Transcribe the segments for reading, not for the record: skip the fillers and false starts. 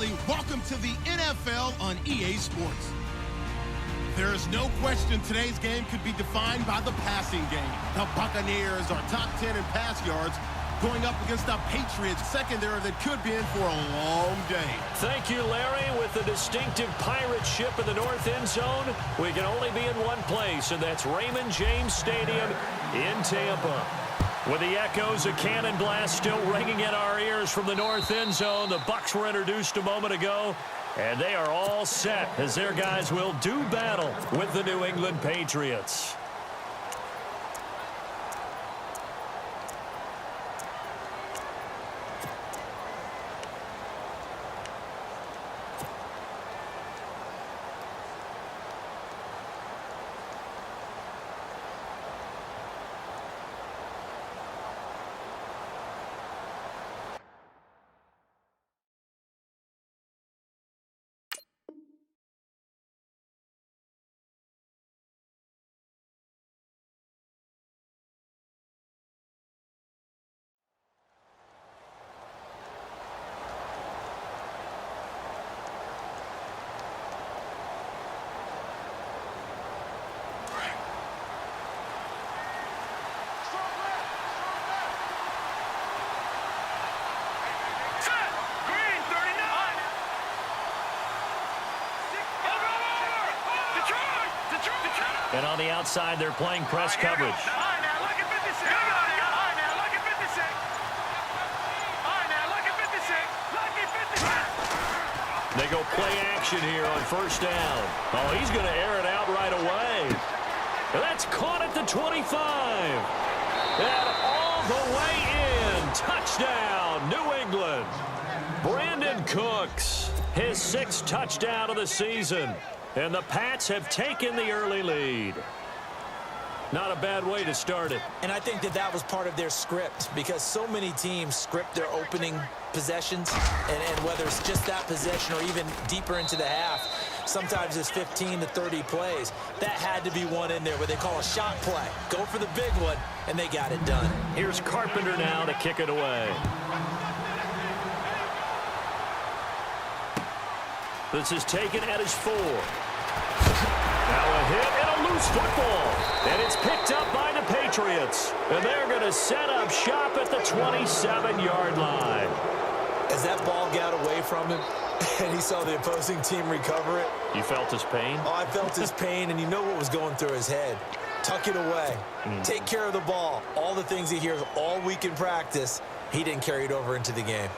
family, welcome to the NFL on EA Sports. There is no question today's game could be defined by the passing game. The Buccaneers are top 10 in pass yards, going up against the Patriots secondary that could be in for a long day. Thank you, Larry. With the distinctive pirate ship in the north end zone, we can only be in one place, and that's Raymond James Stadium in Tampa. With the echoes of cannon blast still ringing in our ears from the north end zone, the Bucs were introduced a moment ago, and they are all set as their guys will do battle with the New England Patriots. And on the outside, they're playing press coverage. They go play action here on first down. Oh, he's going to air it out right away. That's caught at the 25. And all the way in. Touchdown, New England. Brandon Cooks, his 6th touchdown of the season. And the Pats have taken the early lead. Not a bad way to start it. And I think that was part of their script, because so many teams script their opening possessions, and whether it's just that possession or even deeper into the half, sometimes it's 15 to 30 plays. That had to be one in there where they call a shot play. Go for the big one, and they got it done. Here's Carpenter now to kick it away. This is taken at his 4. Now a hit and a loose football. And it's picked up by the Patriots. And they're going to set up shop at the 27-yard line. As that ball got away from him and he saw the opposing team recover it. You felt his pain? Oh, I felt his pain, and you know what was going through his head. Tuck it away. Take care of the ball. All the things he hears all week in practice, he didn't carry it over into the game.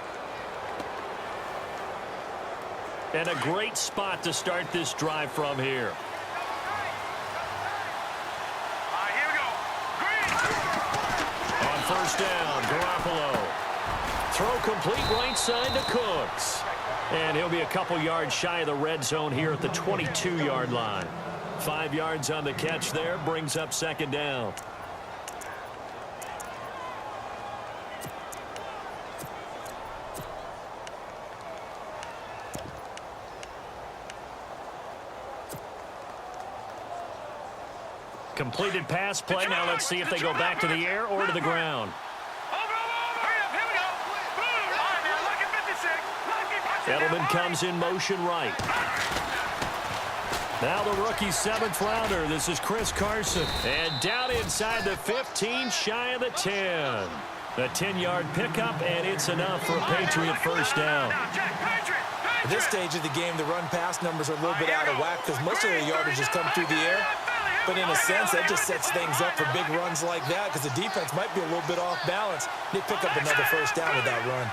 And a great spot to start this drive from here. Here we go. On first down, Garoppolo. Throw complete right side to Cooks. And he'll be a couple yards shy of the red zone here at the 22-yard line. 5 yards on the catch there, brings up second down. Completed pass play. Now let's see if they go back to the air or to the ground. Edelman comes in motion right. Now the rookie 7th rounder. This is Chris Carson. And down inside the 15, shy of the 10. A 10-yard pickup, and it's enough for a Patriot first down. At this stage of the game, the run-pass numbers are a little bit out of whack because most of the yardage has come through the air. But in a sense, that just sets things up for big runs like that because the defense might be a little bit off balance. They pick up another first down with that run.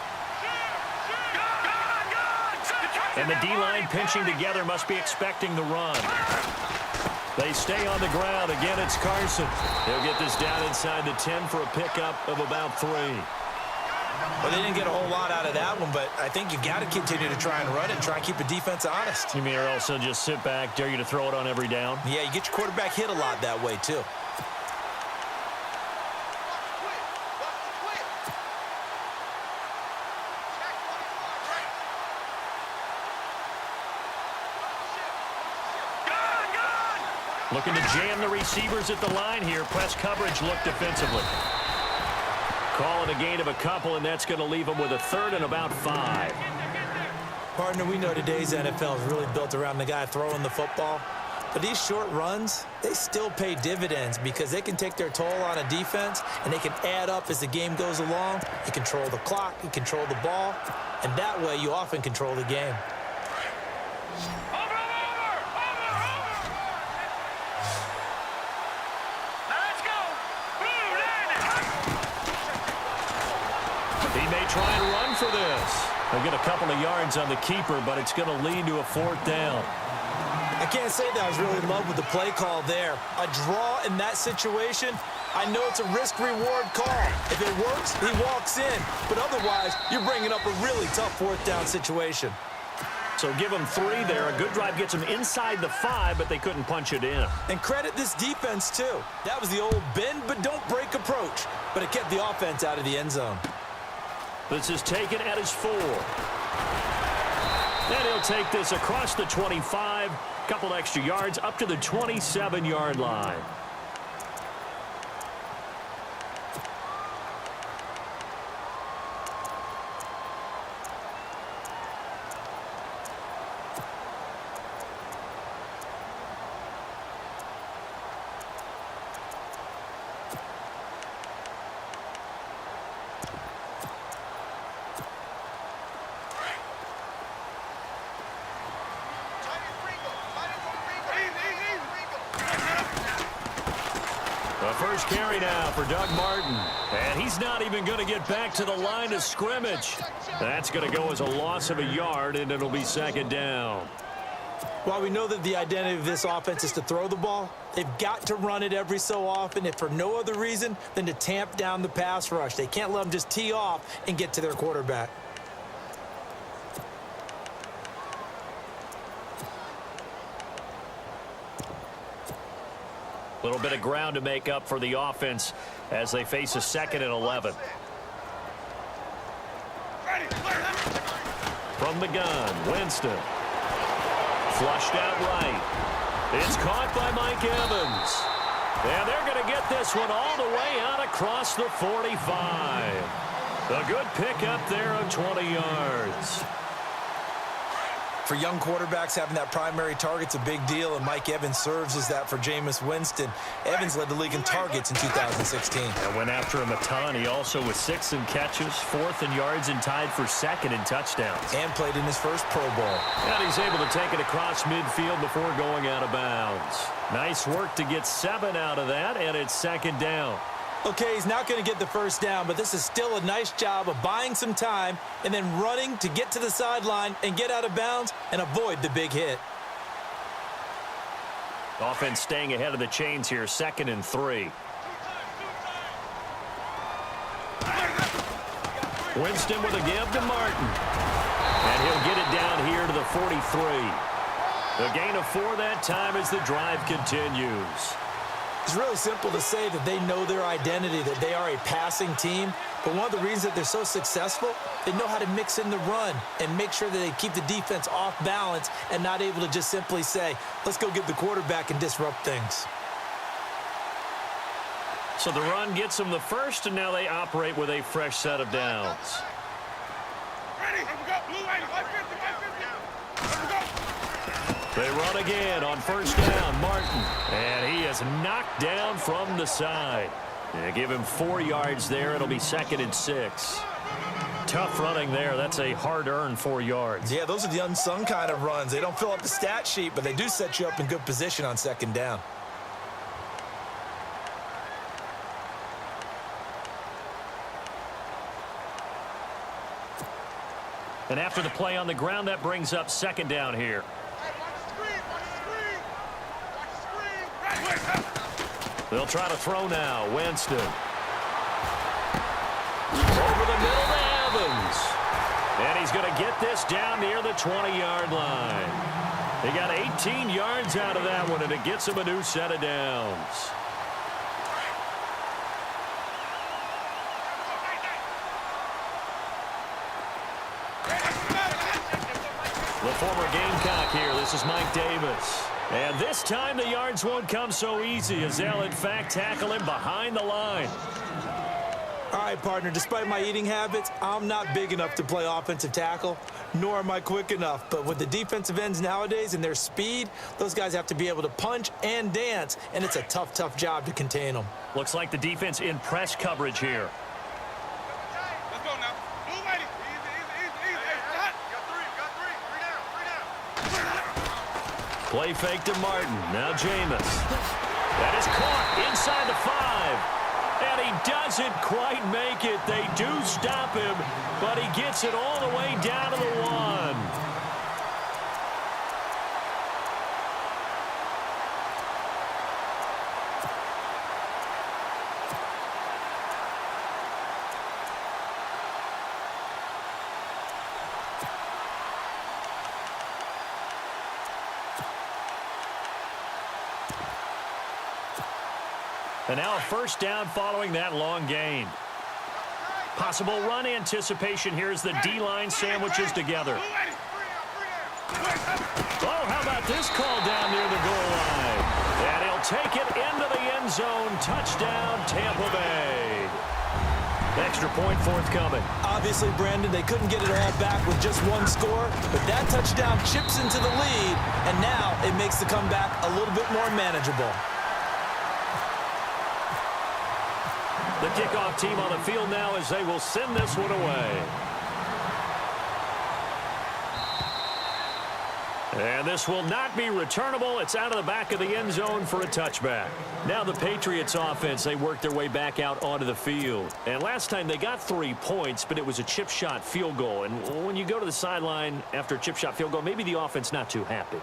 And the D-line pinching together must be expecting the run. They stay on the ground. Again, it's Carson. He'll get this down inside the 10 for a pickup of about 3. Well, they didn't get a whole lot out of that one, but I think you got to continue to try and run it and try and keep the defense honest. You mean also just sit back, dare you to throw it on every down? Yeah, you get your quarterback hit a lot that way, too. Looking to jam the receivers at the line here. Press coverage look defensively. Calling a gain of a couple, and that's going to leave them with a 3rd and about 5. Partner, we know today's NFL is really built around the guy throwing the football. But these short runs, they still pay dividends because they can take their toll on a defense and they can add up as the game goes along. You control the clock, you control the ball, and that way you often control the game. Let's go. He may try and run for this. They'll get a couple of yards on the keeper, but it's going to lead to a 4th down. I can't say that I was really in love with the play call there. A draw in that situation, I know it's a risk-reward call. If it works, he walks in. But otherwise, you're bringing up a really tough 4th down situation. So give them 3 there. A good drive gets them inside the 5, but they couldn't punch it in. And credit this defense, too. That was the old bend but don't break approach. But it kept the offense out of the end zone. This is taken at his 4. And he'll take this across the 25. Couple extra yards up to the 27-yard line. The first carry now for Doug Martin. And he's not even going to get back to the line of scrimmage. That's going to go as a loss of a yard, and it'll be 2nd down. While we know that the identity of this offense is to throw the ball, they've got to run it every so often, if for no other reason than to tamp down the pass rush. They can't let them just tee off and get to their quarterback. A little bit of ground to make up for the offense as they face a 2nd and 11. From the gun, Winston. Flushed out right. It's caught by Mike Evans. And they're going to get this one all the way out across the 45. A good pickup there of 20 yards. For young quarterbacks, having that primary target's a big deal, and Mike Evans serves as that for Jameis Winston. Evans led the league in targets in 2016. And went after him a ton. He also was 6th in catches, 4th in yards, and tied for 2nd in touchdowns. And played in his first Pro Bowl. And he's able to take it across midfield before going out of bounds. Nice work to get 7 out of that, and it's 2nd down. Okay, he's not going to get the first down, but this is still a nice job of buying some time and then running to get to the sideline and get out of bounds and avoid the big hit. Offense staying ahead of the chains here, 2nd and 3. Winston with a give to Martin. And he'll get it down here to the 43. The gain of 4 that time as the drive continues. It's really simple to say that they know their identity, that they are a passing team. But one of the reasons that they're so successful, they know how to mix in the run and make sure that they keep the defense off balance and not able to just simply say, let's go get the quarterback and disrupt things. So the run gets them the first, and now they operate with a fresh set of downs. Ready? Here we go. Blue line. 550. Here we go. They run again on 1st down, Martin. And he is knocked down from the side. They give him 4 yards there. It'll be 2nd and 6. Tough running there. That's a hard-earned 4 yards. Yeah, those are the unsung kind of runs. They don't fill up the stat sheet, but they do set you up in good position on 2nd down. And after the play on the ground, that brings up 2nd down here. They'll try to throw now. Winston. Over the middle to Evans. And he's going to get this down near the 20-yard line. He got 18 yards out of that one, and it gets him a new set of downs. The former Gamecock here. This is Mike Davis. And this time the yards won't come so easy as they'll, in fact, tackle him behind the line. All right, partner, despite my eating habits, I'm not big enough to play offensive tackle, nor am I quick enough. But with the defensive ends nowadays and their speed, those guys have to be able to punch and dance, and it's a tough, tough job to contain them. Looks like the defense in press coverage here. Let's go now. Blue lady. Easy. Hey, hot. Got three. Three down. Play fake to Martin. Now Jameis. That is caught inside the 5. And he doesn't quite make it. They do stop him, but he gets it all the way down to the 1. And now a first down following that long gain. Possible run anticipation here as the D-line sandwiches together. Oh, how about this call down near the goal line? And he'll take it into the end zone. Touchdown, Tampa Bay. Extra point forthcoming. Obviously, Brandon, they couldn't get it all back with just one score, but that touchdown chips into the lead, and now it makes the comeback a little bit more manageable. The kickoff team on the field now as they will send this one away. And this will not be returnable. It's out of the back of the end zone for a touchback. Now the Patriots offense, they worked their way back out onto the field. And last time they got 3 points, but it was a chip shot field goal. And when you go to the sideline after a chip shot field goal, maybe the offense not too happy.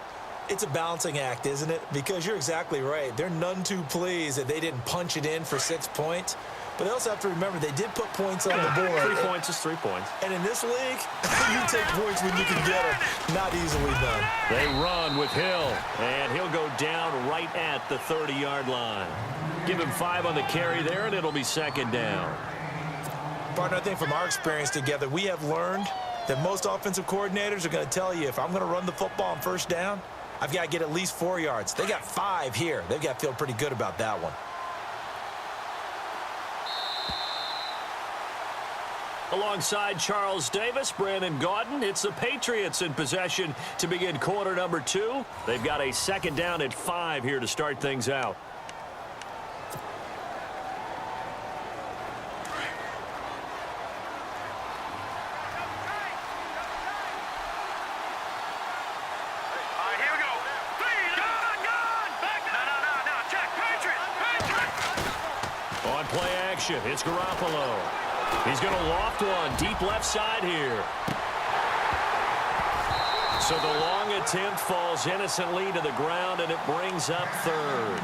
It's a balancing act, isn't it? Because you're exactly right. They're none too pleased that they didn't punch it in for 6 points. But they also have to remember they did put points on the board. 3 points is 3 points. And in this league, you take points when you can get them. Not easily done. They run with Hill, and he'll go down right at the 30-yard line. Give him 5 on the carry there, and it'll be second down. Partner, I think from our experience together, we have learned that most offensive coordinators are going to tell you, if I'm going to run the football on first down, I've got to get at least 4 yards. They got 5 here. They've got to feel pretty good about that one. Alongside Charles Davis, Brandon Gaudin, it's the Patriots in possession to begin quarter number 2. They've got a second down at 5 here to start things out. On play action, it's Garoppolo. He's going to loft one deep left side here. So the long attempt falls innocently to the ground, and it brings up third.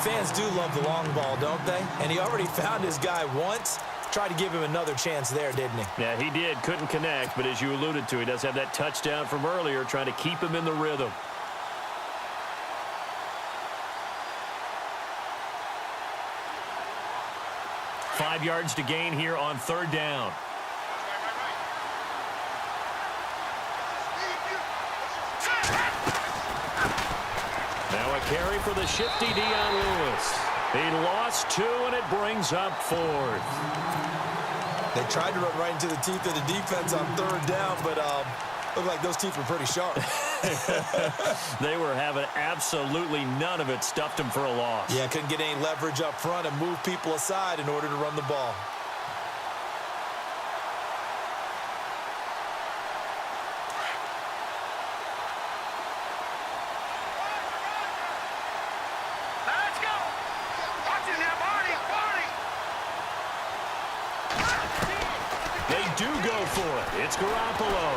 Fans do love the long ball, don't they? And he already found his guy once. Tried to give him another chance there, didn't he? Yeah, he did. Couldn't connect, but as you alluded to, he does have that touchdown from earlier, trying to keep him in the rhythm. Five yards to gain here on third down. Now a carry for the shifty Dion Lewis. He lost 2, and it brings up 4th. They tried to run right into the teeth of the defense on third down, but looked like those teeth were pretty sharp. They were having absolutely none of it. Stuffed him for a loss. Yeah, couldn't get any leverage up front and move people aside in order to run the ball. Let's go. Watch it now, Barney. They do go for it. It's Garoppolo.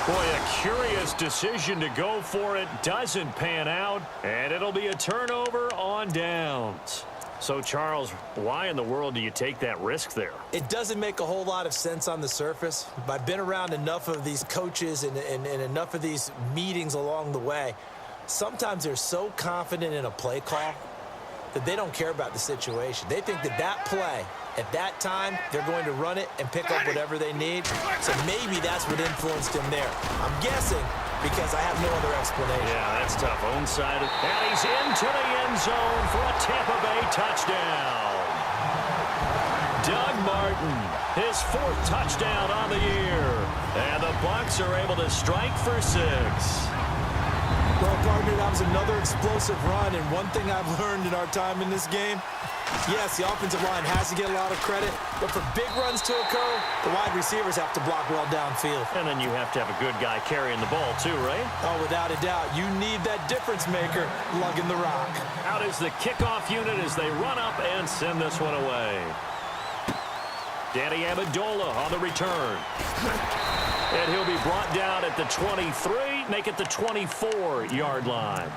Boy, a curious decision to go for it. Doesn't pan out, and it'll be a turnover on downs. So, Charles, why in the world do you take that risk there? It doesn't make a whole lot of sense on the surface. But I've been around enough of these coaches and enough of these meetings along the way. Sometimes they're so confident in a play call that they don't care about the situation. They think that that play, at that time, they're going to run it and pick up whatever they need. So maybe that's what influenced him there. I'm guessing because I have no other explanation. Yeah, that's tough. Onside. And he's into the end zone for a Tampa Bay touchdown. Martin, his 4th touchdown on the year. And the Bucs are able to strike for 6. Well, partner, that was another explosive run, and one thing I've learned in our time in this game, yes, the offensive line has to get a lot of credit, but for big runs to occur, the wide receivers have to block well downfield. And then you have to have a good guy carrying the ball too, right? Oh, without a doubt. You need that difference maker lugging the rock. Out is the kickoff unit as they run up and send this one away. Danny Amendola on the return. And he'll be brought down at the 23, make it the 24-yard line.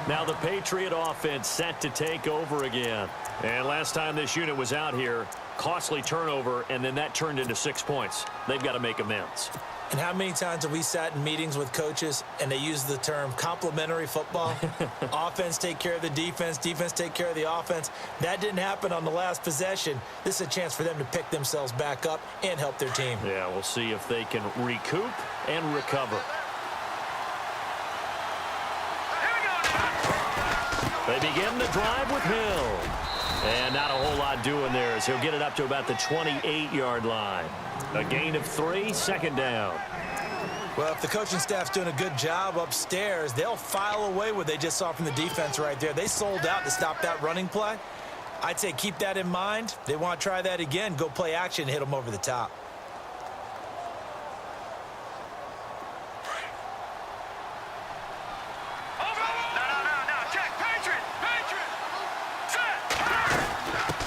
Now the Patriot offense set to take over again. And last time this unit was out here, costly turnover, and then that turned into 6 points. They've got to make amends. And how many times have we sat in meetings with coaches and they use the term complementary football? Offense take care of the defense, defense take care of the offense. That didn't happen on the last possession. This is a chance for them to pick themselves back up and help their team. Yeah, we'll see if they can recoup and recover. They begin the drive with Hill. And not a whole lot doing there as he'll get it up to about the 28-yard line. A gain of 3, 2nd down. Well, if the coaching staff's doing a good job upstairs, they'll file away what they just saw from the defense right there. They sold out to stop that running play. I'd say keep that in mind. They want to try that again, go play action, hit them over the top.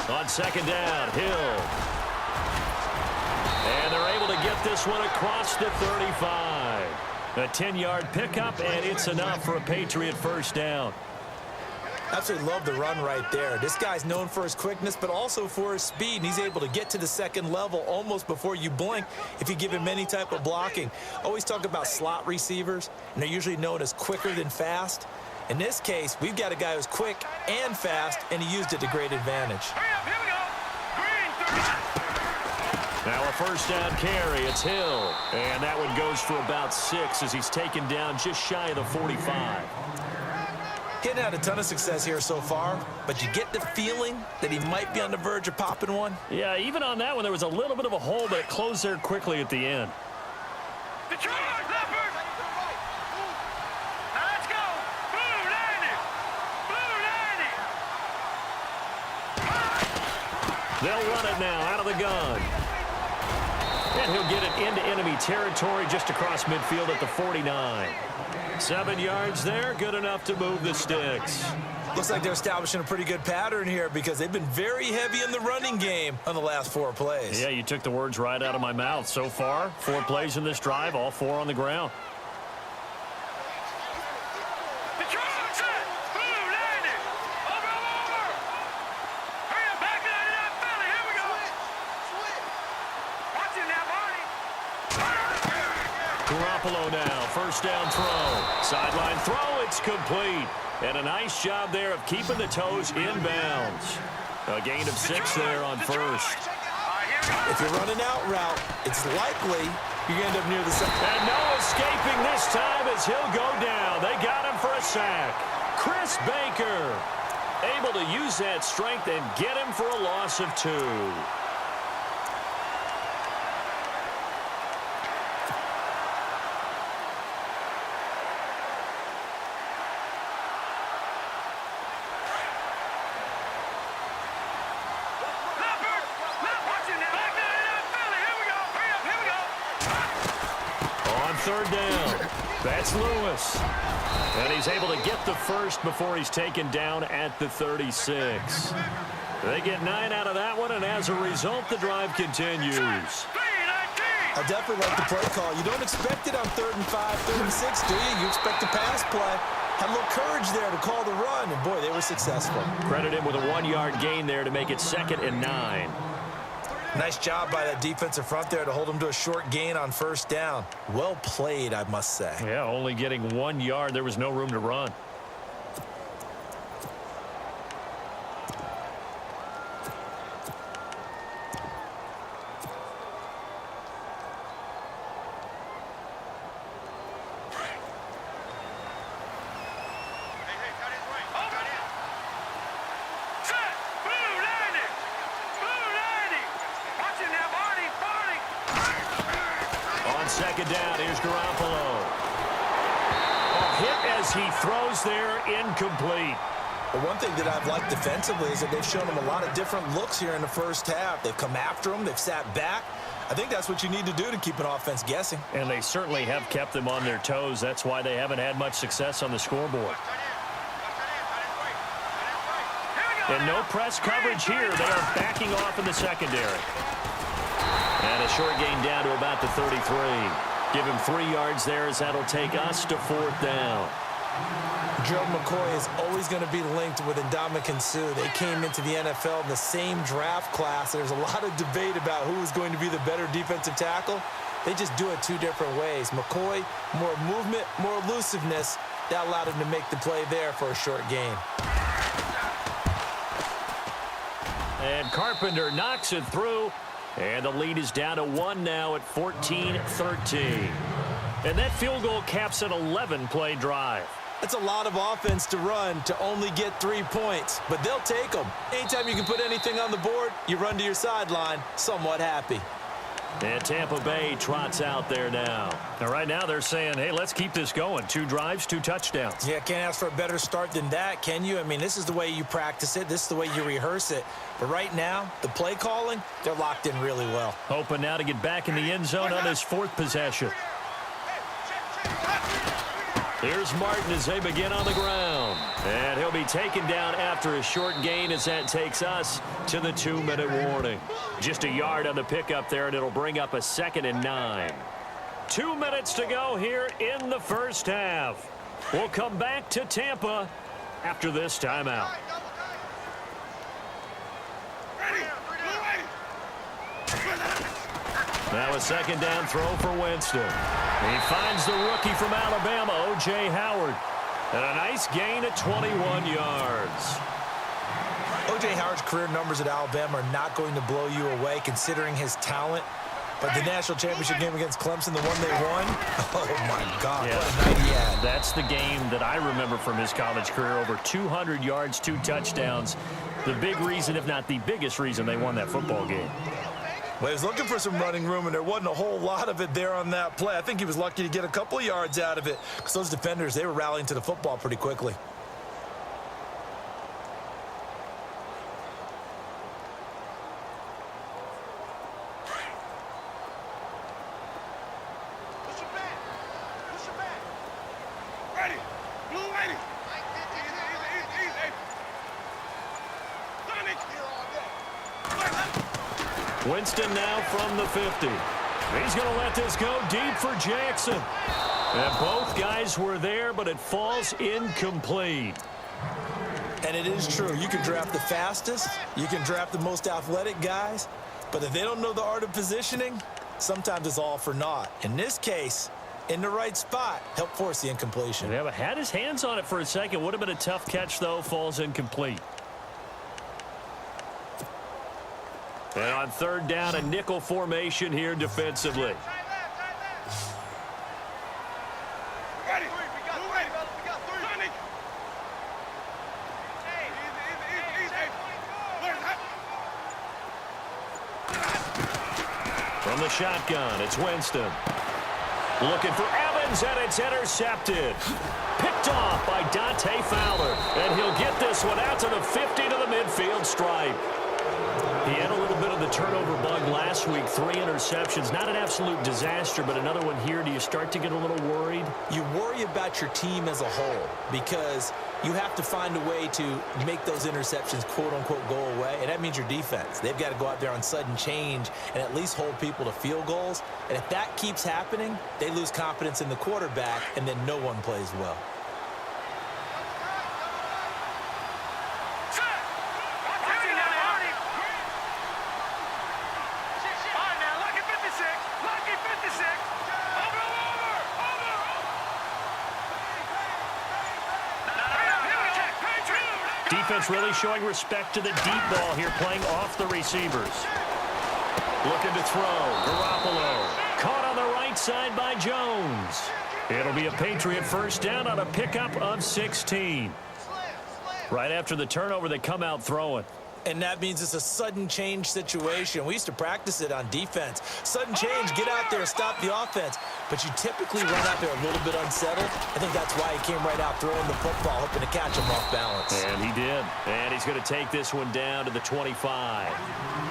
On 2nd down, Hill. And they're able to get this one across the 35. A 10-yard pickup, and it's enough for a Patriot 1st down. Absolutely love the run right there. This guy's known for his quickness, but also for his speed, and he's able to get to the 2nd level almost before you blink if you give him any type of blocking. Always talk about slot receivers, and they're usually known as quicker than fast. In this case, we've got a guy who's quick and fast, and he used it to great advantage. Now a 1st down carry. It's Hill. And that one goes for about 6 as he's taken down just shy of the 45. Getting had a ton of success here so far, but you get the feeling that he might be on the verge of popping one. Yeah, even on that one, there was a little bit of a hole, but it closed there quickly at the end. They'll run it now out of the gun. And he'll get it into enemy territory just across midfield at the 49. 7 yards there, good enough to move the sticks. Looks like they're establishing a pretty good pattern here because they've been very heavy in the running game on the last 4 plays. Yeah, you took the words right out of my mouth. So far, 4 plays in this drive, all 4 on the ground. Now, 1st down throw. Sideline throw, it's complete. And a nice job there of keeping the toes inbounds. A gain of 6 there on 1st. If you're running out route, it's likely you're going to end up near the center. And no escaping this time as he'll go down. They got him for a sack. Chris Baker able to use that strength and get him for a loss of 2. Third down. That's Lewis. And he's able to get the 1st before he's taken down at the 36. They get 9 out of that one, and as a result, the drive continues. I definitely like the play call. You don't expect it on 3rd and 5, 3rd and 6, do you? You expect a pass play. Had a little courage there to call the run, and boy, they were successful. Credit him with a 1-yard gain there to make it 2nd and 9. Nice job by that defensive front there to hold him to a short gain on 1st down. Well played, I must say. Yeah, only getting 1 yard. There was no room to run. second down. Here's Garoppolo. Hit as he throws there, incomplete. But one thing that I've liked defensively is that they've shown him a lot of different looks here in the first half. They've come after him. They've sat back. I think that's what you need to do to keep an offense guessing. And they certainly have kept them on their toes. That's why they haven't had much success on the scoreboard. And no press coverage here. They are backing off in the secondary. And a short gain down to about the 33. Give him 3 yards there as that'll take us to 4th down. Gerald McCoy is always going to be linked with Ndamukong Suh. They came into the NFL in the same draft class. There's a lot of debate about who is going to be the better defensive tackle. They just do it 2 different ways. McCoy, more movement, more elusiveness. That allowed him to make the play there for a short gain. And Carpenter knocks it through. And the lead is down to 1 now at 14-13. And that field goal caps an 11-play drive. That's a lot of offense to run to only get 3 points, but they'll take them. Anytime you can put anything on the board, you run to your sideline somewhat happy. And Tampa Bay trots out there now. And right now they're saying, hey, let's keep this going. 2 drives, 2 touchdowns. Yeah, can't ask for a better start than that, can you? I mean, this is the way you practice it. This is the way you rehearse it. But right now, the play calling, they're locked in really well. Hoping now to get back in the end zone on his 4th possession. Here's Martin as they begin on the ground. And he'll be taken down after a short gain as that takes us to the 2-minute warning. Just a yard on the pickup there, and it'll bring up a 2nd and 9. 2 minutes to go here in the first half. We'll come back to Tampa after this timeout. Now a 2nd down throw for Winston. He finds the rookie from Alabama, O.J. Howard. And a nice gain at 21 yards. O.J. Howard's career numbers at Alabama are not going to blow you away considering his talent. But the national championship game against Clemson, the one they won, oh, my God, yeah. What a night he had. That's the game that I remember from his college career. Over 200 yards, 2 touchdowns. The big reason, if not the biggest reason, they won that football game. Well, he was looking for some running room, and there wasn't a whole lot of it there on that play. I think he was lucky to get a couple of yards out of it because those defenders, they were rallying to the football pretty quickly. Ready. Blue lady. Winston now from the 50. He's going to let this go deep for Jackson. And both guys were there, but it falls incomplete. And it is true. You can draft the fastest. You can draft the most athletic guys. But if they don't know the art of positioning, sometimes it's all for naught. In this case, in the right spot, helped force the incompletion. Yeah, but had his hands on it for a second. Would have been a tough catch, though. Falls incomplete. And on 3rd down, a nickel formation here defensively. Ready. We got 3. From the shotgun, it's Winston. Looking for Evans, and it's intercepted. Picked off by Dante Fowler. And he'll get this one out to the 50 to the midfield stripe. He had a little bit of the turnover bug last week. 3 interceptions. Not an absolute disaster, but another one here. Do you start to get a little worried? You worry about your team as a whole because you have to find a way to make those interceptions, quote-unquote, go away, and that means your defense. They've got to go out there on sudden change and at least hold people to field goals. And if that keeps happening, they lose confidence in the quarterback, and then no one plays well. Defense really showing respect to the deep ball here, playing off the receivers. Looking to throw. Garoppolo. Caught on the right side by Jones. It'll be a Patriot 1st down on a pickup of 16. Right after the turnover, they come out throwing. And that means it's a sudden change situation. We used to practice it on defense. Sudden change, get out there, stop the offense. But you typically run out there a little bit unsettled. I think that's why he came right out throwing the football, hoping to catch him off balance. And he did. And he's going to take this one down to the 25.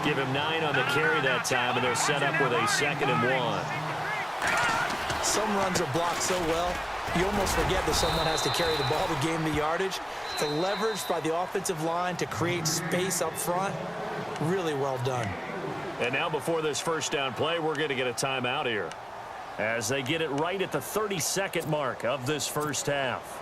Give him 9 on the carry that time, and they're set up with a 2nd and 1. Some runs are blocked so well, you almost forget that someone has to carry the ball to gain the yardage. The leverage by the offensive line to create space up front, really well done. And now before this first down play, we're going to get a timeout here as they get it right at the 32nd mark of this first half.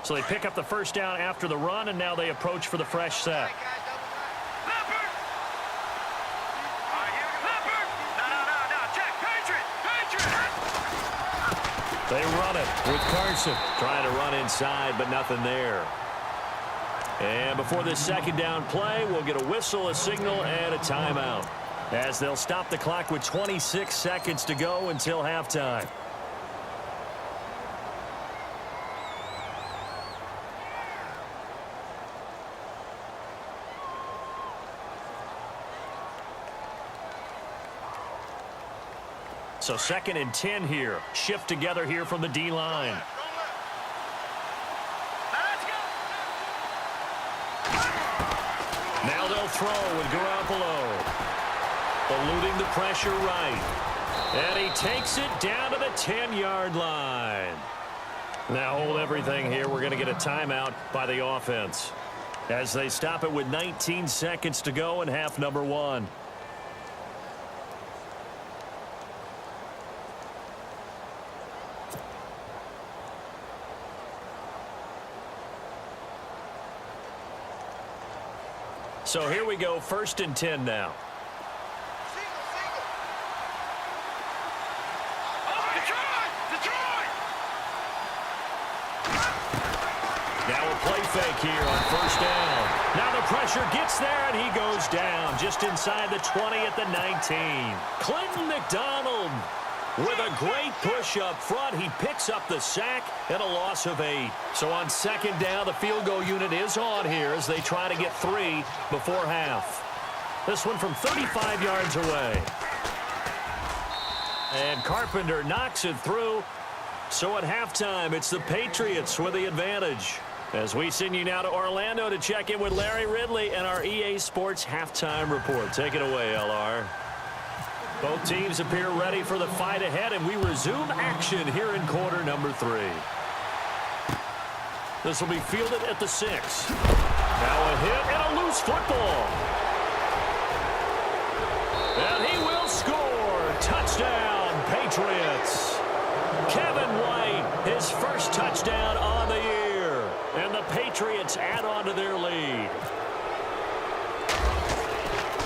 So they pick up the first down after the run, and now they approach for the fresh set. They run it with Carson. Trying to run inside, but nothing there. And before this second down play, we'll get a whistle, a signal, and a timeout, as they'll stop the clock with 26 seconds to go until halftime. So 2nd and 10 here. Shift together here from the D-line. Now they'll throw with Garoppolo. Eluding the pressure right. And he takes it down to the 10-yard line. Now hold everything here. We're going to get a timeout by the offense as they stop it with 19 seconds to go in half number 1. So here we go, 1st and 10 now. Now a play fake here on 1st down. Now the pressure gets there, and he goes down just inside the 20 at the 19. Clinton McDonald with a great push up front. He picks up the sack and a loss of 8. So on 2nd down, the field goal unit is on here as they try to get 3 before half. This one from 35 yards away. And Carpenter knocks it through. So at halftime, it's the Patriots with the advantage. As we send you now to Orlando to check in with Larry Ridley and our EA Sports halftime report. Take it away, LR. Both teams appear ready for the fight ahead, and we resume action here in quarter number 3. This will be fielded at the 6. Now a hit and a loose football. And he will score. Touchdown, Patriots. Kevin White, his first touchdown on the year. And the Patriots add on to their lead.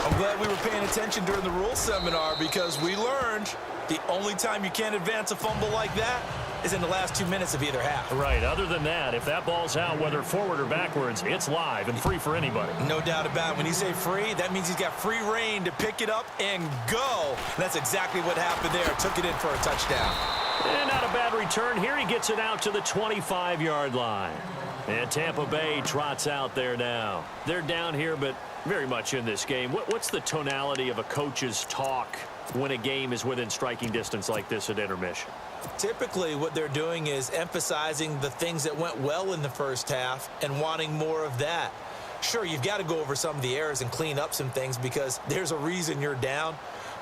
I'm glad we were paying attention during the rules seminar because we learned the only time you can't advance a fumble like that is in the last 2 minutes of either half. Right. Other than that, if that ball's out, whether forward or backwards, it's live and free for anybody. No doubt about it. When you say free, that means he's got free reign to pick it up and go. And that's exactly what happened there. Took it in for a touchdown. And not a bad return here. He gets it out to the 25-yard line. And Tampa Bay trots out there now. They're down here, but very much in this game. What's the tonality of a coach's talk when a game is within striking distance like this at intermission? Typically, what they're doing is emphasizing the things that went well in the first half and wanting more of that. Sure, you've got to go over some of the errors and clean up some things because there's a reason you're down.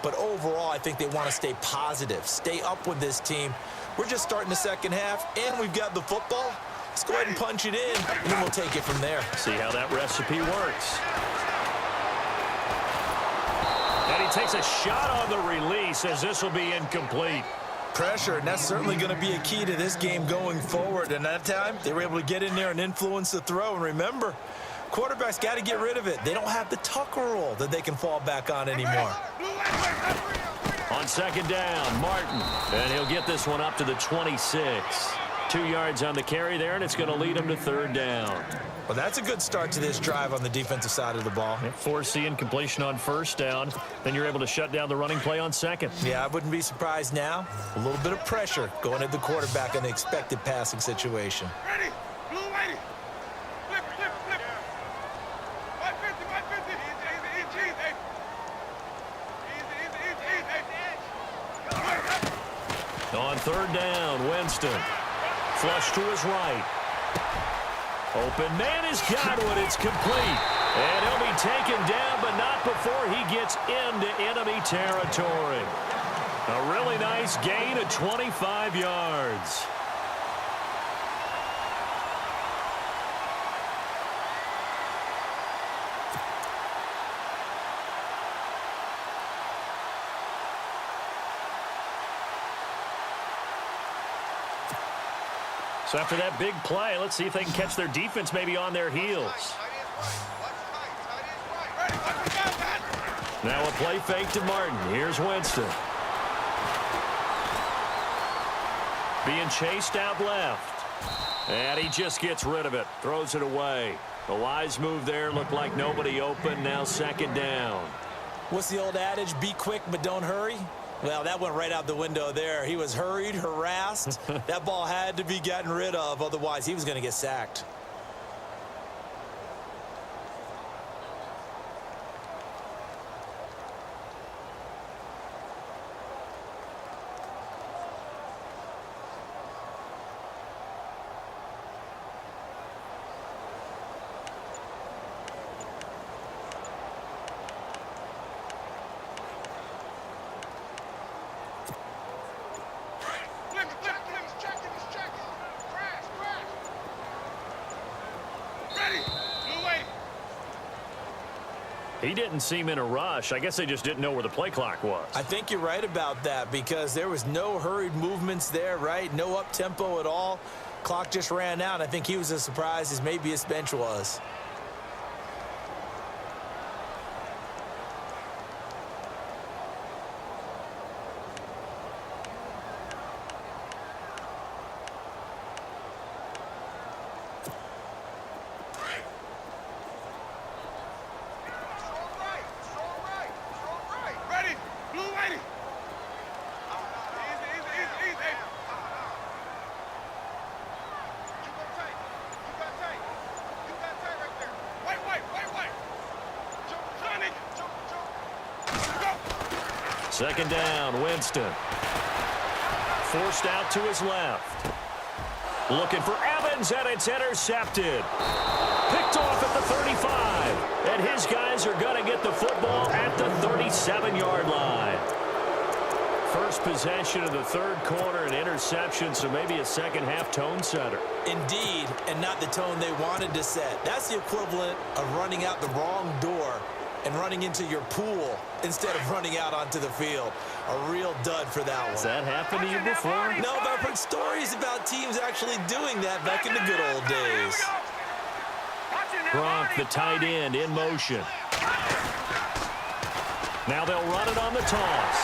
But overall, I think they want to stay positive, stay up with this team. We're just starting the second half, and we've got the football. Let's go ahead and punch it in, and then we'll take it from there. See how that recipe works. And he takes a shot on the release as this will be incomplete. Pressure, and that's certainly going to be a key to this game going forward. And that time, they were able to get in there and influence the throw. And remember, quarterbacks got to get rid of it. They don't have the Tucker rule that they can fall back on anymore. On second down, Martin. And he'll get this one up to the 26. 2 yards on the carry there, and it's going to lead him to third down. Well, that's a good start to this drive on the defensive side of the ball. Forcing completion on first down. Then you're able to shut down the running play on second. Yeah, I wouldn't be surprised now. A little bit of pressure going at the quarterback in the expected passing situation. Ready? Blue lady. Flip, flip, flip. 550, 550. Easy, easy, easy, easy. On third down, Winston. Flush to his right. Open man has got one. It's complete. And he'll be taken down, but not before he gets into enemy territory. A really nice gain of 25 yards. So after that big play, let's see if they can catch their defense maybe on their heels. Now a play fake to Martin. Here's Winston. Being chased out left. And he just gets rid of it. Throws it away. The wise move there. Looked like nobody open. Now second down. What's the old adage? Be quick, but don't hurry. Well, that went right out the window there. He was hurried, harassed. That ball had to be gotten rid of. Otherwise, he was going to get sacked. He didn't seem in a rush. I guess they just didn't know where the play clock was. I think you're right about that because there was no hurried movements there, right? No up-tempo at all. Clock just ran out. I think he was as surprised as maybe his bench was. Second down, Winston. Forced out to his left. Looking for Evans, and it's intercepted. Picked off at the 35. And his guys are going to get the football at the 37-yard line. First possession of the third quarter, an interception, so maybe a second-half tone setter. Indeed, and not the tone they wanted to set. That's the equivalent of running out the wrong door and running into your pool instead of running out onto the field. A real dud for that one. Has that happened to you before? No, but I've heard stories about teams actually doing that back in the good old days. Gronk, the tight end, in motion. Now they'll run it on the toss.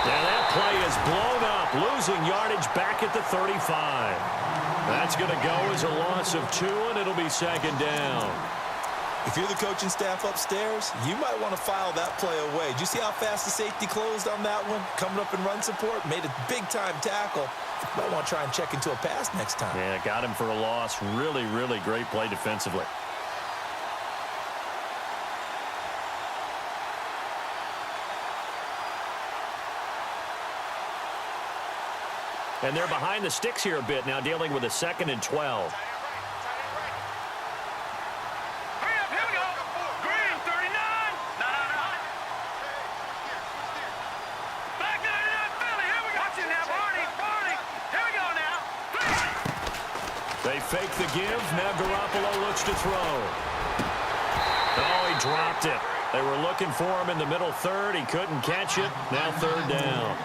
And that play is blown up, losing yardage back at the 35. That's going to go as a loss of 2, and it'll be second down. If you're the coaching staff upstairs, you might want to file that play away. Did you see how fast the safety closed on that one? Coming up in run support, made a big-time tackle. Might want to try and check into a pass next time. Yeah, got him for a loss. Really, really great play defensively. And they're behind the sticks here a bit now, dealing with a 2nd and 12. They fake the give. Now Garoppolo looks to throw. Oh, he dropped it. They were looking for him in the middle third. He couldn't catch it. Now third down.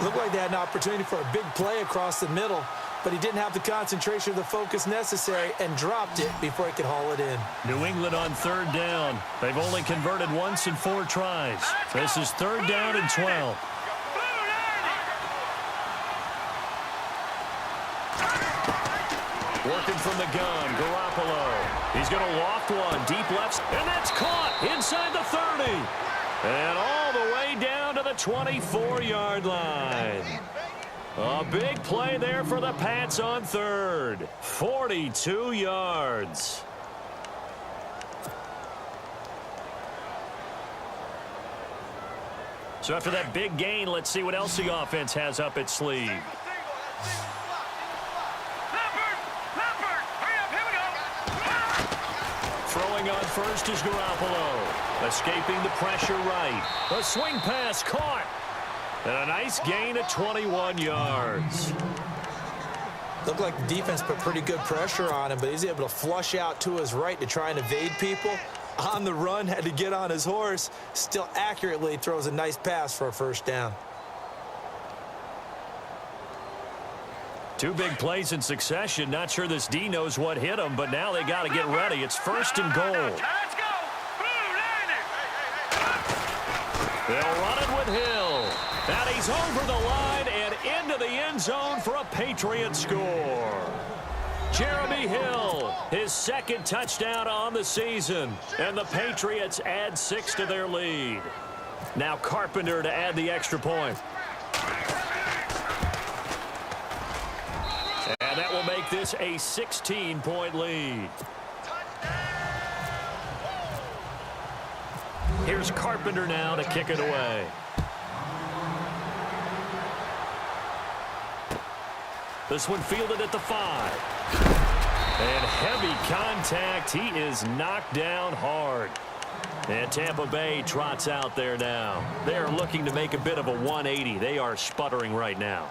Looked like they had an opportunity for a big play across the middle, but he didn't have the concentration or the focus necessary and dropped it before he could haul it in. New England on third down. They've only converted once in 4 tries. This is third down and 12. Working from the gun, Garoppolo. He's going to loft one, deep left, and that's caught inside the 30. And all the way down to the 24-yard line. A big play there for the Pats on third. 42 yards. So after that big gain, let's see what else the offense has up its sleeve. Throwing on first is Garoppolo. Escaping the pressure right. A swing pass caught. And a nice gain of 21 yards. Looked like the defense put pretty good pressure on him, but he's able to flush out to his right to try and evade people. On the run, had to get on his horse. Still accurately throws a nice pass for a first down. Two big plays in succession. Not sure this D knows what hit him, but now they got to get ready. It's first and goal. Let's go. They'll run it with Hill. And he's over the line and into the end zone for a Patriot score. Jeremy Hill, his second touchdown on the season. And the Patriots add 6 to their lead. Now Carpenter to add the extra point. And that will make this a 16-point lead. Here's Carpenter now to kick it away. This one fielded at the 5. And heavy contact. He is knocked down hard. And Tampa Bay trots out there now. They're looking to make a bit of a 180. They are sputtering right now.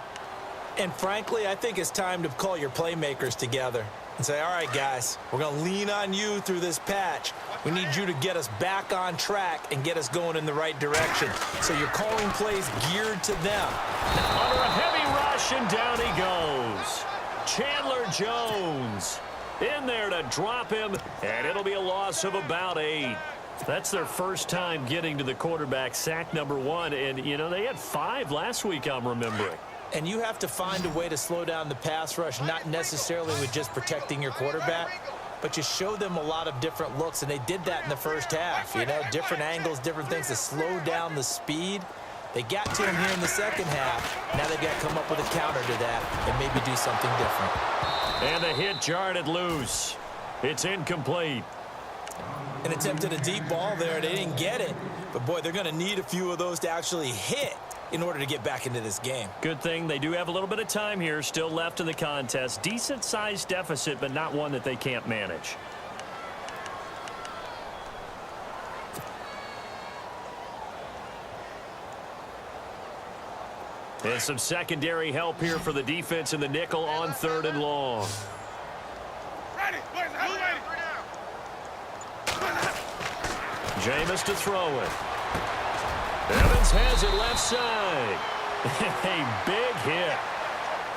And frankly, I think it's time to call your playmakers together and say, all right, guys, we're going to lean on you through this patch. We need you to get us back on track and get us going in the right direction. So you're calling plays geared to them. Under a heavy rush, and down he goes. Chandler Jones in there to drop him, and it'll be a loss of about 8. That's their first time getting to the quarterback, sack number 1. And, you know, they had 5 last week, I'm remembering. And you have to find a way to slow down the pass rush, not necessarily with just protecting your quarterback, but you show them a lot of different looks, and they did that in the first half. You know, different angles, different things to slow down the speed. They got to him here in the second half. Now they've got to come up with a counter to that and maybe do something different. And the hit jarred it loose. It's incomplete. An attempt at a deep ball there. They didn't get it. But, boy, they're going to need a few of those to actually hit in order to get back into this game. Good thing they do have a little bit of time here still left in the contest. Decent-sized deficit, but not one that they can't manage. And some secondary help here for the defense in the nickel on 3rd and long. Ready. Jameis to throw it. Evans has it left side. A big hit.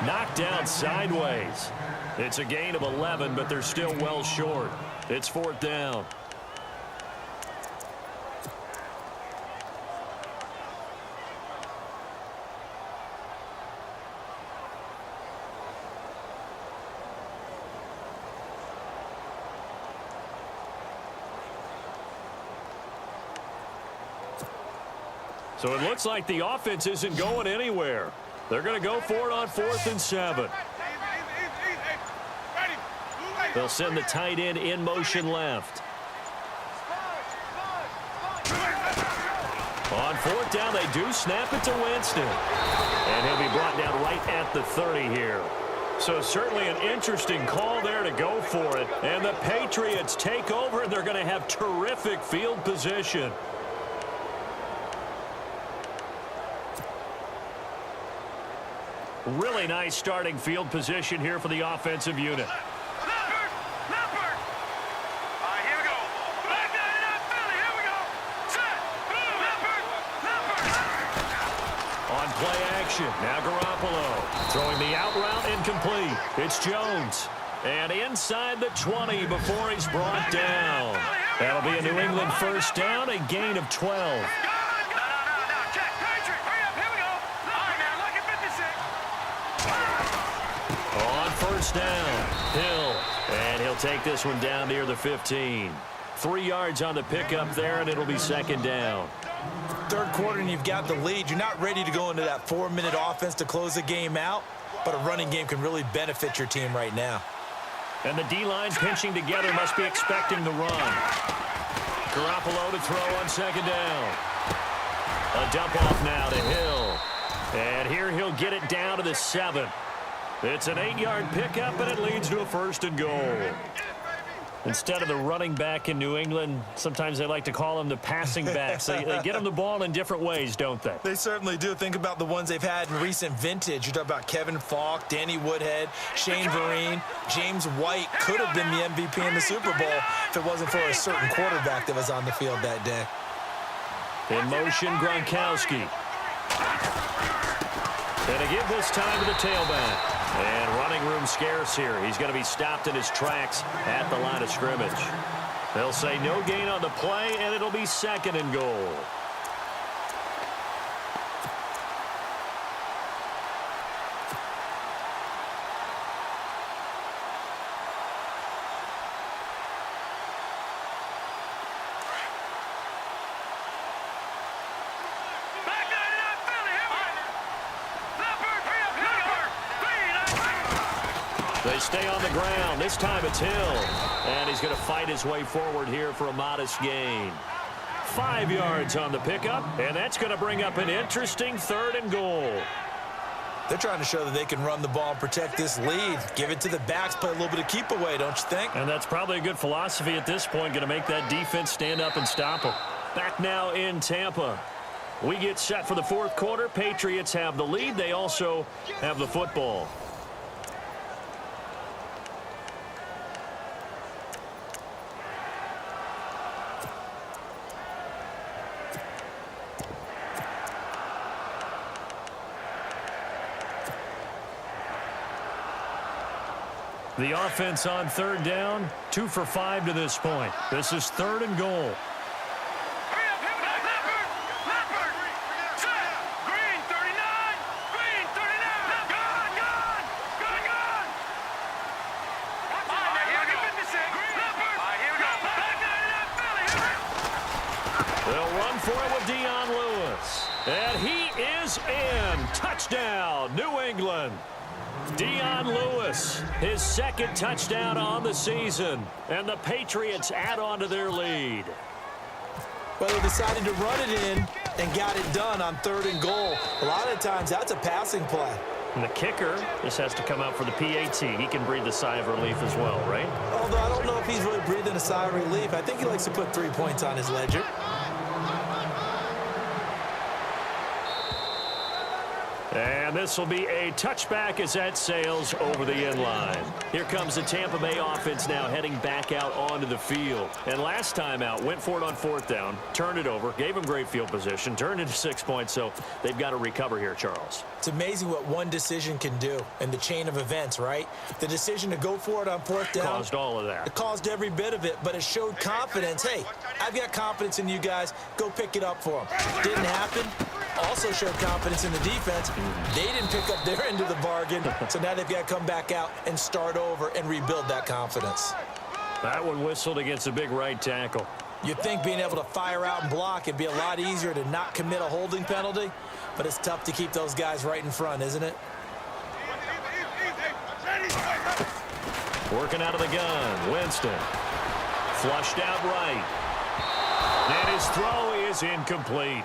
Knocked down sideways. It's a gain of 11, but they're still well short. It's 4th down. So it looks like the offense isn't going anywhere. They're going to go for it on 4th and 7. They'll send the tight end in motion left. On 4th down, they do snap it to Winston. And he'll be brought down right at the 30 here. So certainly an interesting call there to go for it. And the Patriots take over, and they're going to have terrific field position. Really nice starting field position here for the offensive unit. Leopard. All right, here we go. Back down in Philly. Here we go. Set. Leopard. On play action, now Garoppolo. Throwing the out route incomplete. It's Jones. And inside the 20 before he's brought down. That'll be a New England first down, a gain of 12. On first down, Hill. And he'll take this one down near the 15. 3 yards on the pickup there, and it'll be second down. Third quarter, and you've got the lead. You're not ready to go into that 4-minute offense to close the game out, but a running game can really benefit your team right now. And the D-line pinching together must be expecting the run. Garoppolo to throw on second down. A dump off now to Hill. And here he'll get it down to the 7. It's an 8-yard pickup, and it leads to a first and goal. Instead of the running back in New England, sometimes they like to call them the passing backs. They get them the ball in different ways, don't they? They certainly do. Think about the ones they've had in recent vintage. You talk about Kevin Falk, Danny Woodhead, Shane Vereen, James White could have been the MVP in the Super Bowl if it wasn't for a certain quarterback that was on the field that day. In motion, Gronkowski. And a give this time to the tailback. And running room scarce here. He's going to be stopped in his tracks at the line of scrimmage. They'll say no gain on the play, and it'll be second and goal. They stay on the ground. This time it's Hill. And he's going to fight his way forward here for a modest gain. 5 yards on the pickup, and that's going to bring up an interesting third and goal. They're trying to show that they can run the ball and protect this lead. Give it to the backs, play a little bit of keep away, don't you think? And that's probably a good philosophy at this point, going to make that defense stand up and stop them. Back now in Tampa. We get set for the fourth quarter. Patriots have the lead. They also have the football. The offense on third down, 2 for 5 to this point. This is third and goal. They'll run for it with Dion Lewis. And he is in. Touchdown, New England. Dion Lewis, his second touchdown on the season, and the Patriots add on to their lead. Well, they decided to run it in and got it done on third and goal. A lot of times, that's a passing play. And the kicker just has to come out for the PAT. He can breathe a sigh of relief as well, right? Although I don't know if he's really breathing a sigh of relief. I think he likes to put 3 points on his ledger. And this will be a touchback as that sails over the end line. Here comes the Tampa Bay offense now heading back out onto the field. And last time out, went for it on fourth down, turned it over, gave them great field position, turned into 6 points, so they've got to recover here, Charles. It's amazing what one decision can do in the chain of events, right? The decision to go for it on fourth down. Caused all of that. It caused every bit of it, but it showed confidence. Hey, I've got confidence in you guys. Go pick it up for them. Didn't happen. Also showed confidence in the defense. They didn't pick up their end of the bargain, so now they've got to come back out and start over and rebuild that confidence. That one whistled against a big right tackle. You'd think being able to fire out and block, it'd be a lot easier to not commit a holding penalty, but it's tough to keep those guys right in front, isn't it? Working out of the gun, Winston. Flushed out right. And his throw is incomplete.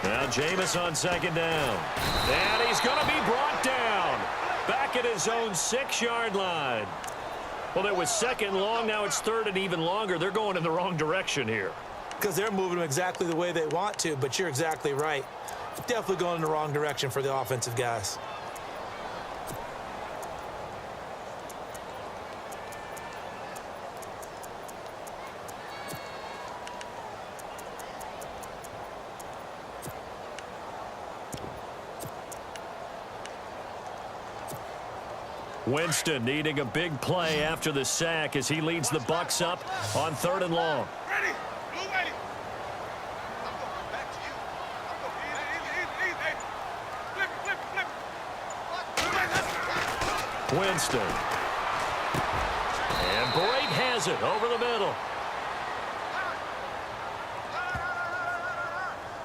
Now Jameis on second down. And he's going to be brought down. Back at his own 6-yard line. Well, it was second long. Now it's third and even longer. They're going in the wrong direction here. Because they're moving them exactly the way they want to, but you're exactly right. Definitely going in the wrong direction for the offensive guys. Winston needing a big play after the sack as he leads the Bucs up on 3rd and long. Ready. Blue ready. I'm going back to you. I'm going easy. Flip. Winston. And Brate has it over the middle.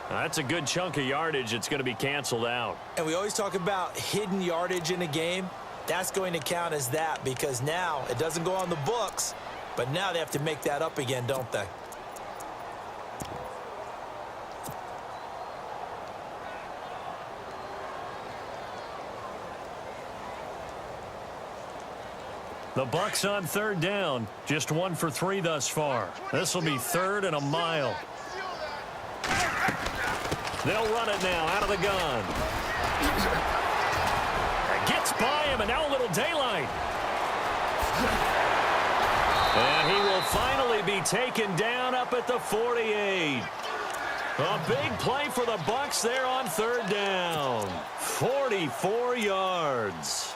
That's a good chunk of yardage. It's going to be canceled out. And we always talk about hidden yardage in a game. That's going to count as that because now it doesn't go on the books, but now they have to make that up again, don't they? The Bucs on 3rd down. Just 1 for 3 thus far. This will be 3rd and a mile. They'll run it now out of the gun. Gets by him, and now a little daylight. And he will finally be taken down up at the 48. A big play for the Bucs there on 3rd down. 44 yards.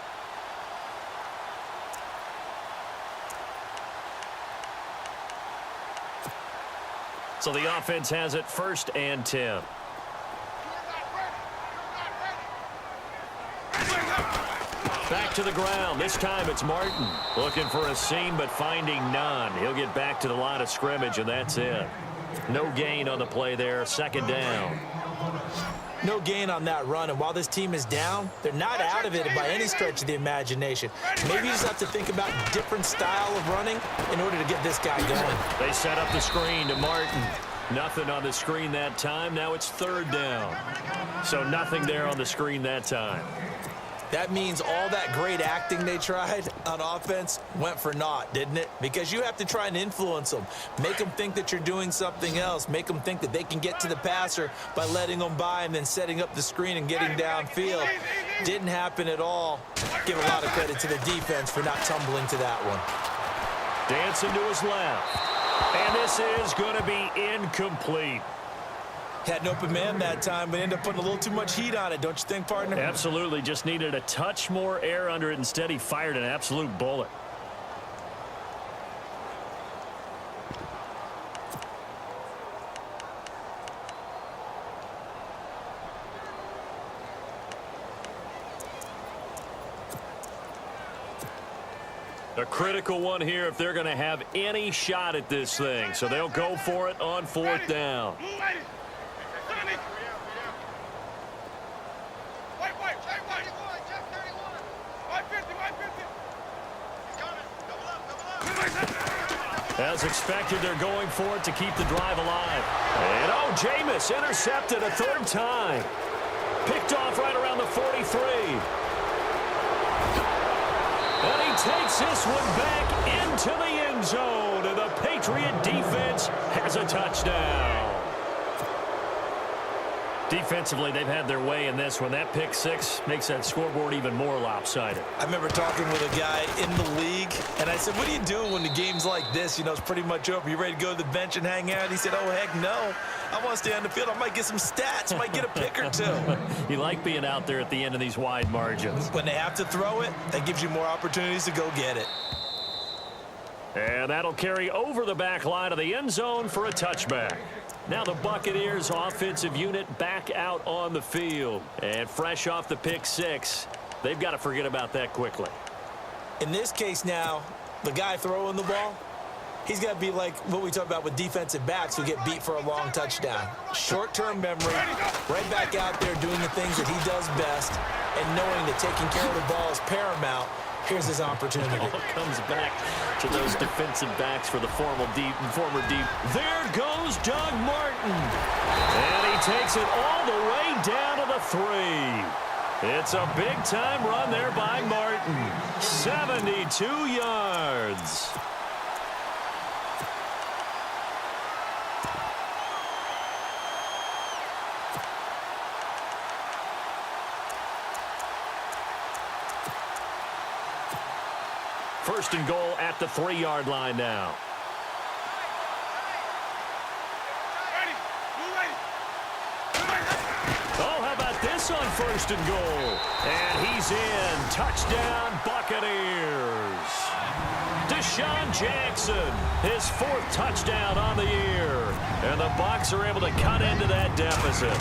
So the offense has it 1st and 10. Back to the ground. This time it's Martin. Looking for a seam, but finding none. He'll get back to the line of scrimmage, and that's it. No gain on the play there. 2nd down. No gain on that run, and while this team is down, they're not out of it by any stretch of the imagination. Maybe you just have to think about a different style of running in order to get this guy going. They set up the screen to Martin. Nothing on the screen that time. Now it's 3rd down. So nothing there on the screen that time. That means all that great acting they tried on offense went for naught, didn't it? Because you have to try and influence them. Make them think that you're doing something else. Make them think that they can get to the passer by letting them by and then setting up the screen and getting downfield. Didn't happen at all. Give a lot of credit to the defense for not tumbling to that one. Dancing to his left. And this is going to be incomplete. Had an open man that time, but ended up putting a little too much heat on it, don't you think, partner? Absolutely. Just needed a touch more air under it. Instead, he fired an absolute bullet. A critical one here if they're going to have any shot at this thing. So they'll go for it on 4th down. As expected, they're going for it to keep the drive alive. And oh, Jameis intercepted a 3rd time. Picked off right around the 43. And he takes this one back into the end zone. And the Patriot defense has a touchdown. Defensively, they've had their way in this one. That pick 6 makes that scoreboard even more lopsided. I remember talking with a guy in the league, and I said, what do you do when the game's like this? You know, it's pretty much over. You ready to go to the bench and hang out? He said, oh, heck no. I want to stay on the field. I might get some stats. Might get a pick or 2. You like being out there at the end of these wide margins. When they have to throw it, that gives you more opportunities to go get it. And that'll carry over the back line of the end zone for a touchback. Now the Buccaneers offensive unit back out on the field. And fresh off the pick 6, they've got to forget about that quickly. In this case now, the guy throwing the ball, he's got to be like what we talk about with defensive backs who get beat for a long touchdown. Short-term memory, right back out there doing the things that he does best, and knowing that taking care of the ball is paramount. Here's his opportunity. It all comes back to those defensive backs for the former deep. There goes Doug Martin. And he takes it all the way down to the 3. It's a big-time run there by Martin. 72 yards. First and goal at the 3-yard line now. Oh, how about this on first and goal. And he's in. Touchdown, Buccaneers. Deshaun Jackson, his 4th touchdown on the year. And the Bucs are able to cut into that deficit.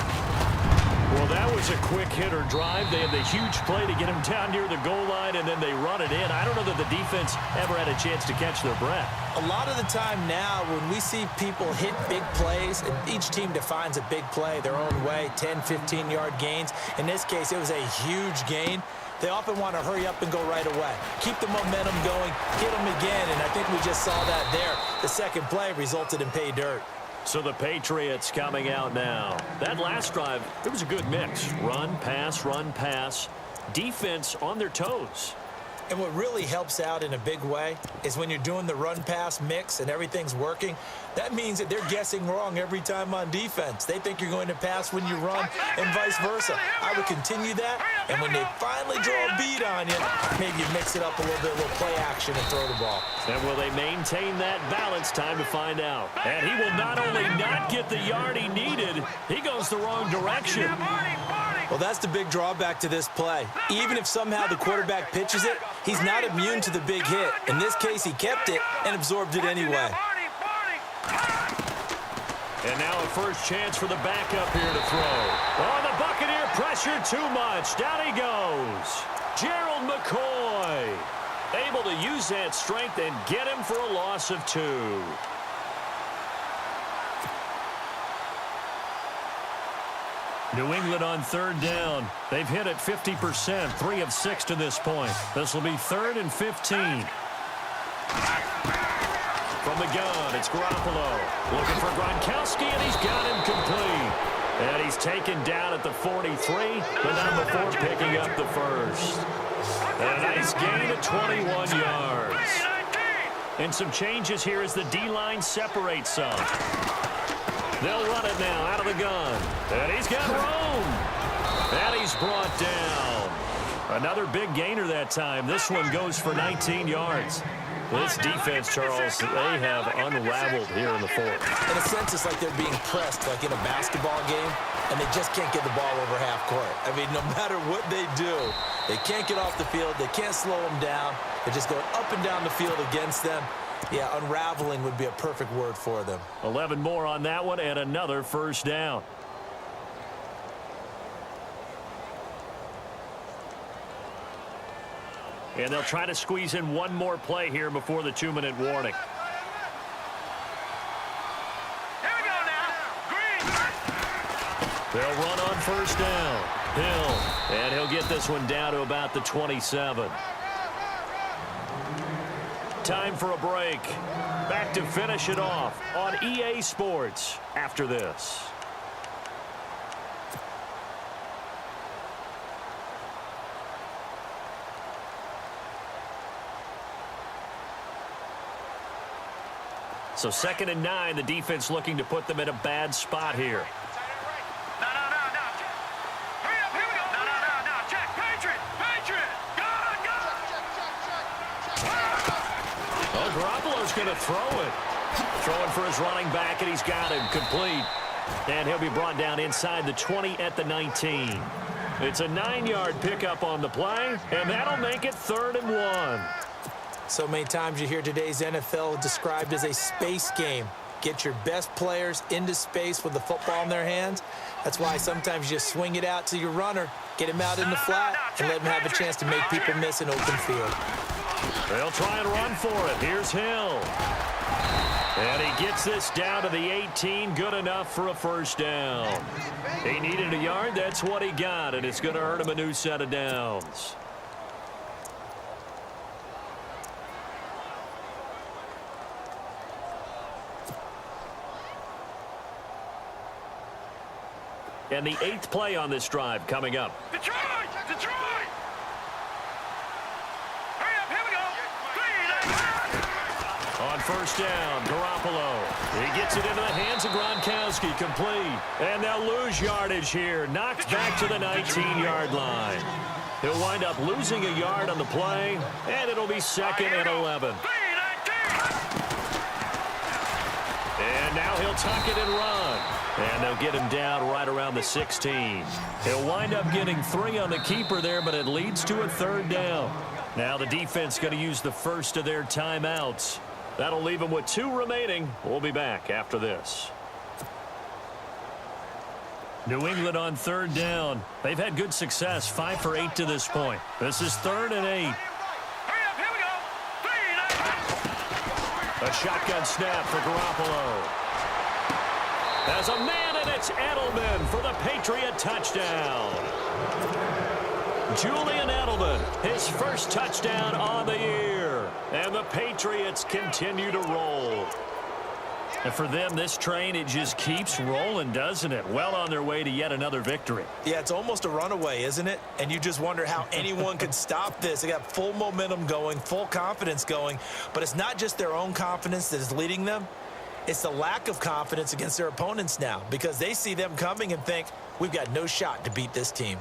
Well, that was a quick hitter drive. They had the huge play to get him down near the goal line, and then they run it in. I don't know that the defense ever had a chance to catch their breath. A lot of the time now, when we see people hit big plays, and each team defines a big play their own way, 10, 15-yard gains. In this case, it was a huge gain. They often want to hurry up and go right away. Keep the momentum going, hit them again, and I think we just saw that there. The second play resulted in pay dirt. So the Patriots coming out now. That last drive, it was a good mix. Run, pass, defense on their toes. And what really helps out in a big way is when you're doing the run-pass mix and everything's working, that means that they're guessing wrong every time on defense. They think you're going to pass when you run and vice versa. I would continue that, and when they finally draw a beat on you, maybe you mix it up a little play action and throw the ball. And will they maintain that balance? Time to find out. And he will not only not get the yard he needed, he goes the wrong direction. Well, that's the big drawback to this play. Even if somehow the quarterback pitches it, he's not immune to the big hit. In this case, he kept it and absorbed it anyway. And now a first chance for the backup here to throw. Oh, the Buccaneer pressure too much. Down he goes. Gerald McCoy able to use that strength and get him for a loss of 2. New England on 3rd down. They've hit it 50%, 3 of 6 to this point. This will be 3rd and 15. From the gun, it's Garoppolo. Looking for Gronkowski, and he's got him complete. And he's taken down at the 43, but not before picking up the first. And a nice gain of 21 yards. And some changes here as the D-line separates some. They'll run it now out of the gun. And he's got room. And he's brought down. Another big gainer that time. This one goes for 19 yards. This defense, Charles, they have unraveled here in the 4th. In a sense, it's like they're being pressed, like in a basketball game, and they just can't get the ball over half court. I mean, no matter what they do, they can't get off the field. They can't slow them down. They're just going up and down the field against them. Yeah, unraveling would be a perfect word for them. 11 more on that one and another first down. And they'll try to squeeze in one more play here before the 2-minute warning. Here we go now. Green. They'll run on first down. Hill, and he'll get this one down to about the 27. Time for a break. Back to finish it off on EA Sports after this. So 2nd and 9, the defense looking to put them in a bad spot here. No. Hurry up, here we go. No. Check. Patriot. Go. Oh, Garoppolo's going to throw it. Throwing for his running back, and he's got him complete. And he'll be brought down inside the 20 at the 19. It's a 9-yard pickup on the play, and that'll make it 3rd and 1. So many times you hear today's NFL described as a space game. Get your best players into space with the football in their hands. That's why sometimes you just swing it out to your runner, get him out in the flat, and let him have a chance to make people miss an open field. They'll try and run for it. Here's Hill. And he gets this down to the 18. Good enough for a first down. He needed a yard. That's what he got, and it's going to earn him a new set of downs. And the 8th play on this drive coming up. Detroit. Hurry up, here we go. On first down, Garoppolo. He gets it into the hands of Gronkowski, complete. And they'll lose yardage here. Knocked back to the 19-yard line. He'll wind up losing a yard on the play, and it'll be 2nd and 11. And now he'll tuck it and run. And they'll get him down right around the 16. He'll wind up getting 3 on the keeper there, but it leads to a 3rd down. Now the defense going to use the first of their timeouts. That'll leave them with 2 remaining. We'll be back after this. New England on 3rd down. They've had good success, 5 for 8 to this point. This is 3rd and 8. Hurry up, here we go. 3, 9. A shotgun snap for Garoppolo. As a man, and it's Edelman for the Patriot touchdown. Julian Edelman, his first touchdown on the year. And the Patriots continue to roll. And for them, this train, it just keeps rolling, doesn't it? Well on their way to yet another victory. Yeah, it's almost a runaway, isn't it? And you just wonder how anyone could stop this. They got full momentum going, full confidence going. But it's not just their own confidence that is leading them. It's the lack of confidence against their opponents now, because they see them coming and think, we've got no shot to beat this team.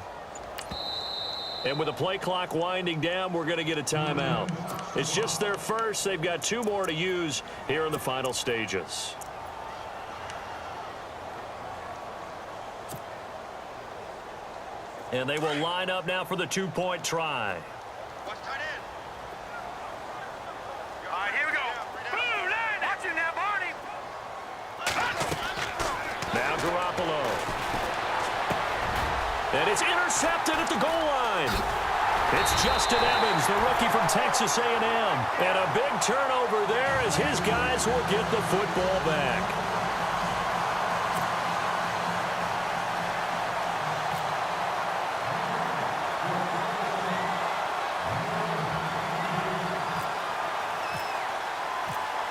And with the play clock winding down, we're going to get a timeout. It's just their first. They've got 2 more to use here in the final stages. And they will line up now for the 2-point try. Watch tight end. All right, here we go. Blue line. Watch it now, Barney. Now Garoppolo. And it's intercepted at the goal line. It's Justin Evans, the rookie from Texas A&M. And a big turnover there as his guys will get the football back.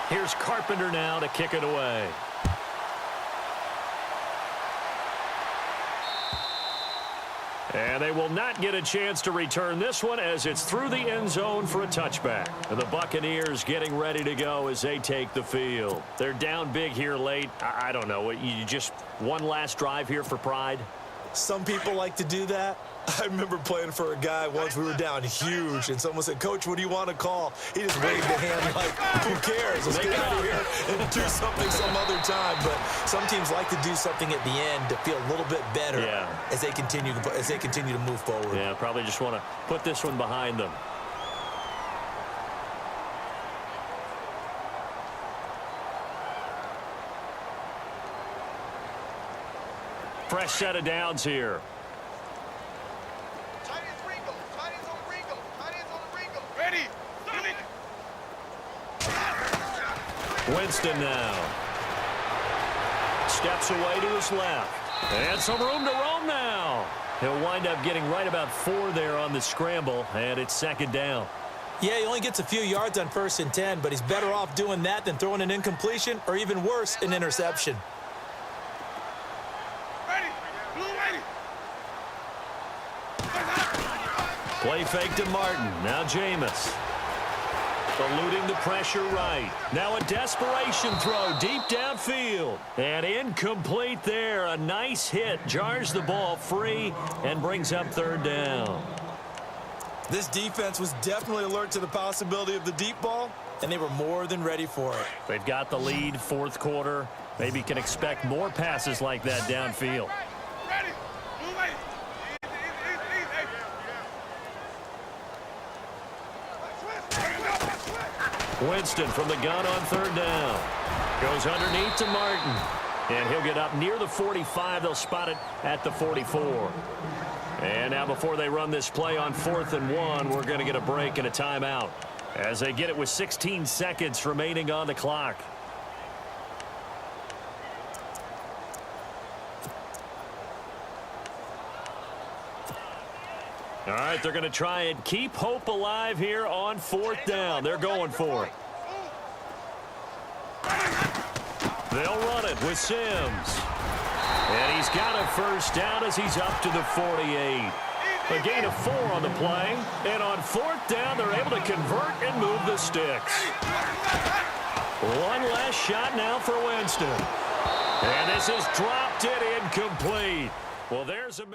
Here's Carpenter now to kick it away. And they will not get a chance to return this one as it's through the end zone for a touchback. And the Buccaneers getting ready to go as they take the field. They're down big here late. I don't know. You just one last drive here for pride? Some people like to do that. I remember playing for a guy once. We were down huge, and someone said, "Coach, what do you want to call?" He just waved a hand like, who cares? Let's get out of here and do something some other time. But some teams like to do something at the end to feel a little bit better as they continue to move forward. Yeah, probably just want to put this one behind them. Fresh set of downs here. Tight ends Ringo. Tight ends on the Ringo. Tight ends on the Ringo. Ready. Winston now. Steps away to his left. And some room to roam now. He'll wind up getting right about 4 there on the scramble, and it's 2nd down. Yeah, he only gets a few yards on 1st and 10, but he's better off doing that than throwing an incompletion or even worse, an interception. Play fake to Martin. Now Jameis. Eluding the pressure right. Now a desperation throw deep downfield. And incomplete there. A nice hit. Jars the ball free and brings up 3rd down. This defense was definitely alert to the possibility of the deep ball, and they were more than ready for it. They've got the lead, 4th quarter. Maybe can expect more passes like that downfield. Winston from the gun on 3rd down. Goes underneath to Martin. And he'll get up near the 45. They'll spot it at the 44. And now before they run this play on 4th and 1, we're going to get a break and a timeout as they get it with 16 seconds remaining on the clock. All right, they're going to try and keep hope alive here on 4th down. They're going for it. They'll run it with Sims. And he's got a 1st down as he's up to the 48. A gain of 4 on the play. And on 4th down, they're able to convert and move the sticks. One last shot now for Winston. And this is dropped it incomplete. Well, there's a